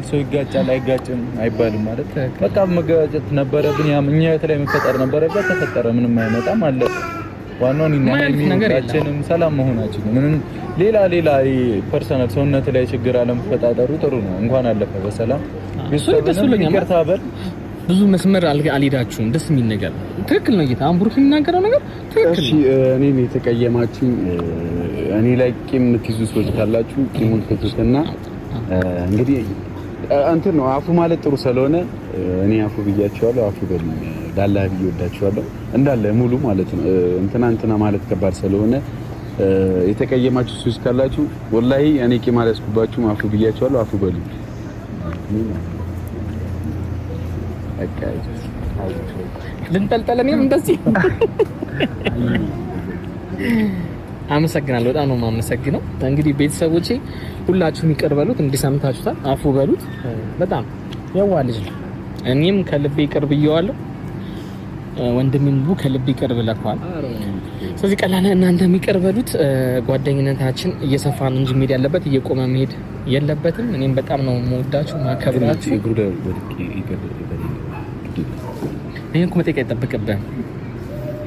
ሰው ይጋጫል አይጋጭም አይባልም ማለት በቃ መጋጨት ነበረብን እኛ የተለያየ መፈጠር ነበረበት ተፈጠረ ምንም አይመጣም አለ ዋናው ነገራችንም ሰላም መሆናችን ምንም ሌላ ፐርሰናል ሰውነት ላይ ችግር አለመፈጣጠሩ ጥሩ ነው እንኳን አለፈ በሰላም ብዙ መስመር አልሄዳችሁም ደስ የሚል ነገር ትክክል ነው ጌታ አምቡርክ የሚናገረው ነገር ትክክል ነው እኔ የተቀየማችሁ እኔ ላይ ቂም የምትይዙ ሰዎች ካላችሁ ቂሙን ፍቱትና እንግዲህ እንትን ነው አፉ ማለት ጥሩ ስለሆነ እኔ አፉ ብያቸዋለሁ አፉ በሉኝ ዳላህ ብዬ ወዳቸዋለሁ እንዳለ ሙሉ ማለት ነው እንትና ማለት ከባድ ስለሆነ የተቀየማችሁ ሰዎች ካላችሁ ወላሂ እኔ ቂም አልያዝኩባችሁም አፉ ብያቸዋለሁ አፉ በሉኝ ልንጠልጠለኝም እንደዚህ አመሰግናለሁ በጣም ነው የማመሰግነው እንግዲህ ቤተሰቦቼ ሁላችሁም ይቀርበሉት እንዲሰምታችሁታል አፉ በሉት በጣም የዋህ ልጅ ነው እኔም ከልቤ ይቅርብ ይዋለሁ ወንድሜም ከልቤ ይቅርብ ለኳል ስለዚህ ቀላል እናንተ የሚቀርበሉት ጓደኝነታችን እየሰፋ ነው እንጂ መሄድ ያለበት እየቆመ መሄድ የለበትም እኔም በጣም ነው የምወዳችሁ ማከብራችሁ ይሄን ኮመቴ አይጠብቅብህም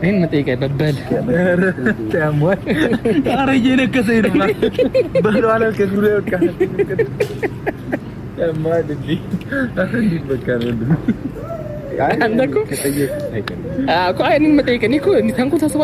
ይሄን መጠየቅ አይበል ታሟል አረዬ ነከሰኝ ነው በሉ አለ ከግሩ ያውቃ ታሟል እንዴ በቃ ነው አንደኮ ከጠየቅ አይቀር አቆ አይን መጠየቅ እኔ እኮ እንዴ ታንኩ ታስባ